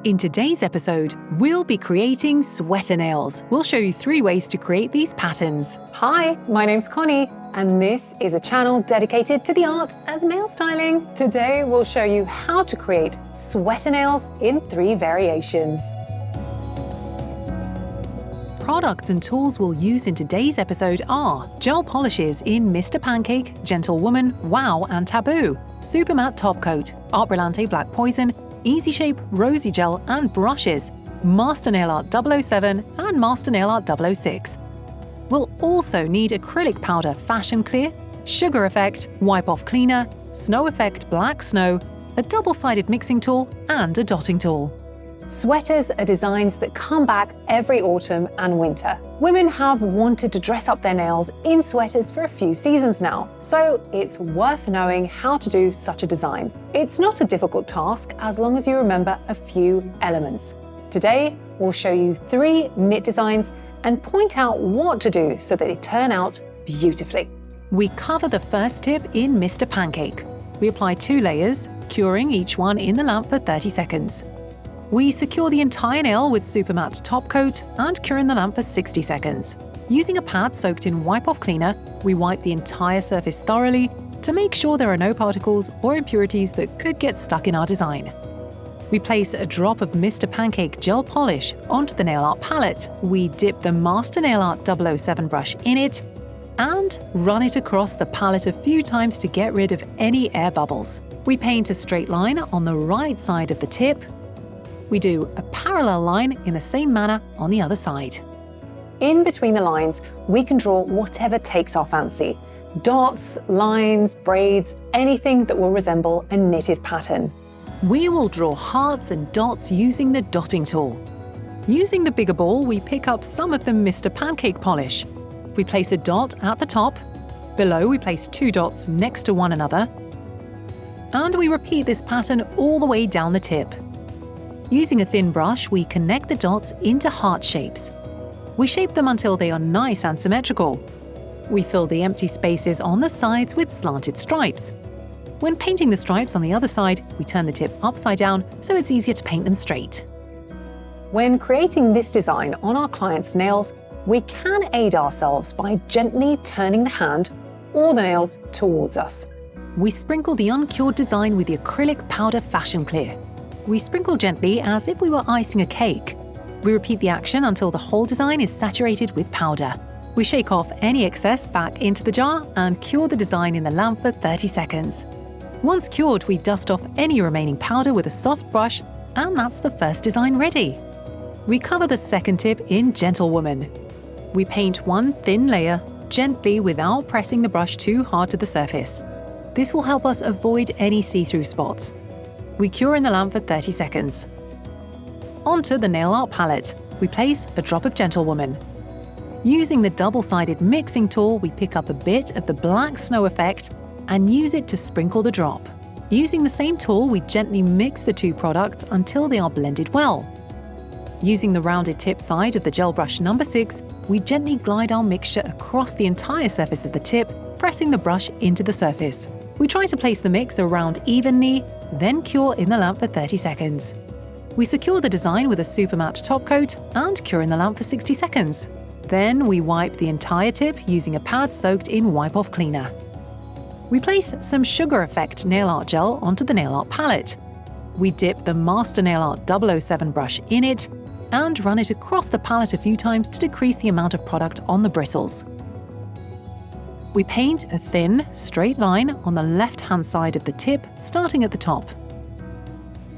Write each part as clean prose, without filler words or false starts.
In today's episode, we'll be creating sweater nails. We'll show you 3 ways to create these patterns. Hi, my name's Connie, and this is a channel dedicated to the art of nail styling. Today, we'll show you how to create sweater nails in 3 variations. Products and tools we'll use in today's episode are gel polishes in Mr. Pancake, Gentlewoman, Wow and Taboo, Super Matte Top Coat, Art Brillante Black Poison, Easy Shape Rosy Gel and brushes, Master Nail Art 007 and Master Nail Art 006. We'll also need acrylic powder Fashion Clear, Sugar Effect Wipe Off Cleaner, Snow Effect Black Snow, a double-sided mixing tool and a dotting tool. Sweaters are designs that come back every autumn and winter. Women have wanted to dress up their nails in sweaters for a few seasons now, so it's worth knowing how to do such a design. It's not a difficult task as long as you remember a few elements. Today, we'll show you 3 knit designs and point out what to do so that they turn out beautifully. We cover the first tip in Mr. Pancake. We apply 2 layers, curing each one in the lamp for 30 seconds. We secure the entire nail with Super Matte Top Coat and cure in the lamp for 60 seconds. Using a pad soaked in Wipe Off Cleaner, we wipe the entire surface thoroughly to make sure there are no particles or impurities that could get stuck in our design. We place a drop of Mr. Pancake gel polish onto the nail art palette. We dip the Master Nail Art 007 brush in it and run it across the palette a few times to get rid of any air bubbles. We paint a straight line on the right side of the tip. We do a parallel line in the same manner on the other side. In between the lines, we can draw whatever takes our fancy. Dots, lines, braids, anything that will resemble a knitted pattern. We will draw hearts and dots using the dotting tool. Using the bigger ball, we pick up some of the Mr. Pancake polish. We place a dot at the top. Below, we place 2 dots next to one another. And we repeat this pattern all the way down the tip. Using a thin brush, we connect the dots into heart shapes. We shape them until they are nice and symmetrical. We fill the empty spaces on the sides with slanted stripes. When painting the stripes on the other side, we turn the tip upside down so it's easier to paint them straight. When creating this design on our clients' nails, we can aid ourselves by gently turning the hand or the nails towards us. We sprinkle the uncured design with the acrylic powder Fashion Clear. We sprinkle gently as if we were icing a cake. We repeat the action until the whole design is saturated with powder. We shake off any excess back into the jar and cure the design in the lamp for 30 seconds. Once cured, we dust off any remaining powder with a soft brush, and that's the first design ready. We cover the second tip in Gentlewoman. We paint 1 thin layer gently without pressing the brush too hard to the surface. This will help us avoid any see-through spots. We cure in the lamp for 30 seconds. Onto the nail art palette, we place a drop of Gentlewoman. Using the double-sided mixing tool, we pick up a bit of the Black Snow Effect and use it to sprinkle the drop. Using the same tool, we gently mix the 2 products until they are blended well. Using the rounded tip side of the gel brush number 6, we gently glide our mixture across the entire surface of the tip, pressing the brush into the surface. We try to place the mix around evenly, then cure in the lamp for 30 seconds. We secure the design with a Super Matte Top Coat and cure in the lamp for 60 seconds. Then we wipe the entire tip using a pad soaked in Wipe Off Cleaner. We place some Sugar Effect nail art gel onto the nail art palette. We dip the Master Nail Art 007 brush in it and run it across the palette a few times to decrease the amount of product on the bristles. We paint a thin, straight line on the left-hand side of the tip, starting at the top.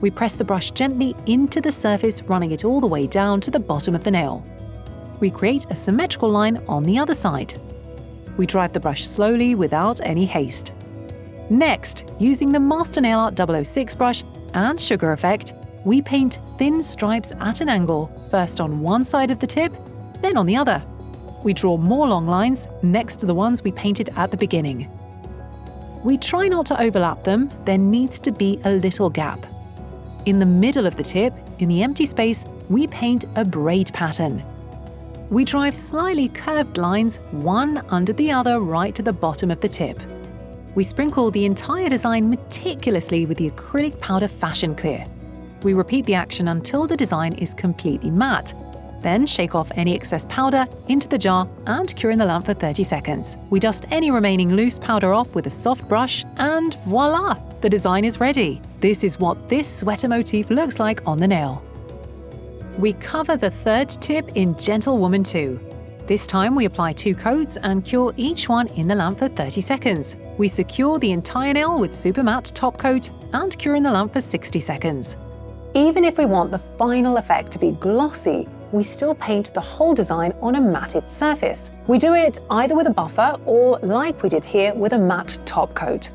We press the brush gently into the surface, running it all the way down to the bottom of the nail. We create a symmetrical line on the other side. We drive the brush slowly without any haste. Next, using the Master Nail Art 006 brush and Sugar Effect, we paint thin stripes at an angle, first on one side of the tip, then on the other. We draw more long lines next to the ones we painted at the beginning. We try not to overlap them, there needs to be a little gap. In the middle of the tip, in the empty space, we paint a braid pattern. We drive slightly curved lines, one under the other right to the bottom of the tip. We sprinkle the entire design meticulously with the acrylic powder Fashion Clear. We repeat the action until the design is completely matte. Then shake off any excess powder into the jar and cure in the lamp for 30 seconds. We dust any remaining loose powder off with a soft brush and voila! The design is ready. This is what this sweater motif looks like on the nail. We cover the third tip in Gentlewoman 2. This time we apply 2 coats and cure each one in the lamp for 30 seconds. We secure the entire nail with super matte top coat and cure in the lamp for 60 seconds. Even if we want the final effect to be glossy, we still paint the whole design on a matted surface. We do it either with a buffer or, like we did here, with a matte top coat.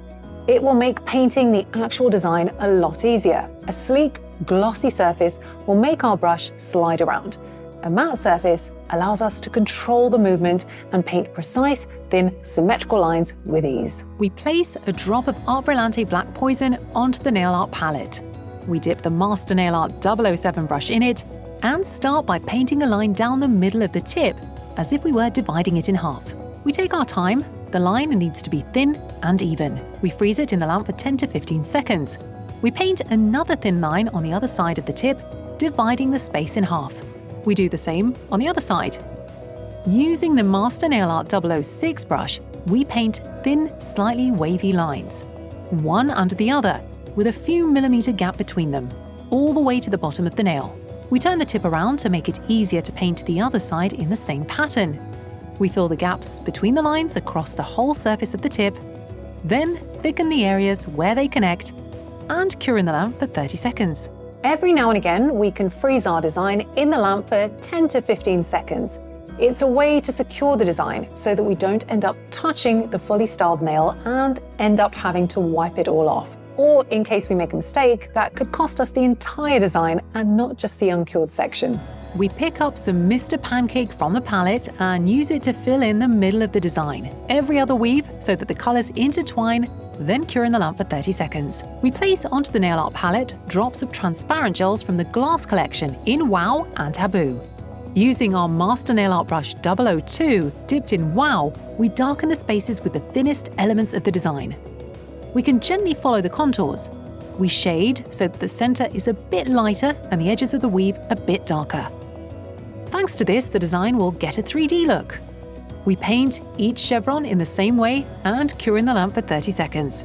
It will make painting the actual design a lot easier. A sleek, glossy surface will make our brush slide around. A matte surface allows us to control the movement and paint precise, thin, symmetrical lines with ease. We place a drop of Art Brillante Black Poison onto the nail art palette. We dip the Master Nail Art 007 brush in it and start by painting a line down the middle of the tip, as if we were dividing it in half. We take our time. The line needs to be thin and even. We freeze it in the lamp for 10 to 15 seconds. We paint another thin line on the other side of the tip, dividing the space in half. We do the same on the other side. Using the Master Nail Art 006 brush, we paint thin, slightly wavy lines, one under the other, with a few millimeter gap between them, all the way to the bottom of the nail. We turn the tip around to make it easier to paint the other side in the same pattern. We fill the gaps between the lines across the whole surface of the tip, then thicken the areas where they connect, and cure in the lamp for 30 seconds. Every now and again, we can freeze our design in the lamp for 10 to 15 seconds. It's a way to secure the design so that we don't end up touching the fully styled nail and end up having to wipe it all off. Or in case we make a mistake, that could cost us the entire design and not just the uncured section. We pick up some Mr. Pancake from the palette and use it to fill in the middle of the design. Every other weave so that the colors intertwine, then cure in the lamp for 30 seconds. We place onto the nail art palette drops of transparent gels from the Glass collection in Wow and Taboo. Using our Master Nail Art brush 002 dipped in Wow, we darken the spaces with the thinnest elements of the design. We can gently follow the contours. We shade so that the center is a bit lighter and the edges of the weave a bit darker. Thanks to this, the design will get a 3D look. We paint each chevron in the same way and cure in the lamp for 30 seconds.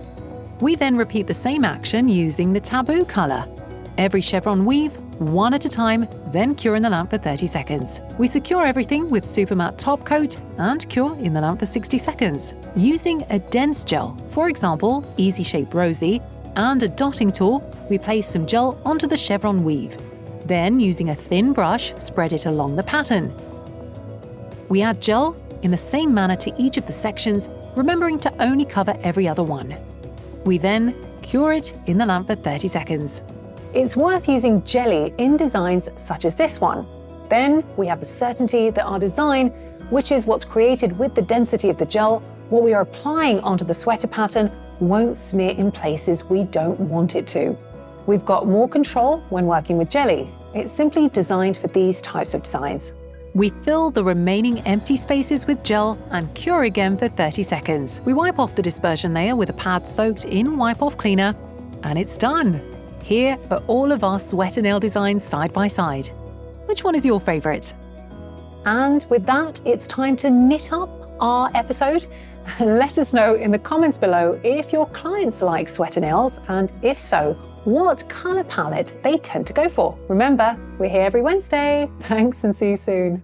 We then repeat the same action using the Taboo color. Every chevron weave, one at a time, then cure in the lamp for 30 seconds. We secure everything with super matte top coat and cure in the lamp for 60 seconds. Using a dense gel, for example, Easy Shape Rosy, and a dotting tool, we place some gel onto the chevron weave. Then, using a thin brush, spread it along the pattern. We add gel in the same manner to each of the sections, remembering to only cover every other one. We then cure it in the lamp for 30 seconds. It's worth using jelly in designs such as this one. Then we have the certainty that our design, which is what's created with the density of the gel, what we are applying onto the sweater pattern, won't smear in places we don't want it to. We've got more control when working with jelly. It's simply designed for these types of designs. We fill the remaining empty spaces with gel and cure again for 30 seconds. We wipe off the dispersion layer with a pad soaked in wipe-off cleaner, and it's done. Here are all of our sweater nail designs side by side. Which one is your favorite? And with that, it's time to knit up our episode. Let us know in the comments below if your clients like sweater nails, and if so, what color palette they tend to go for. Remember, we're here every Wednesday. Thanks and see you soon.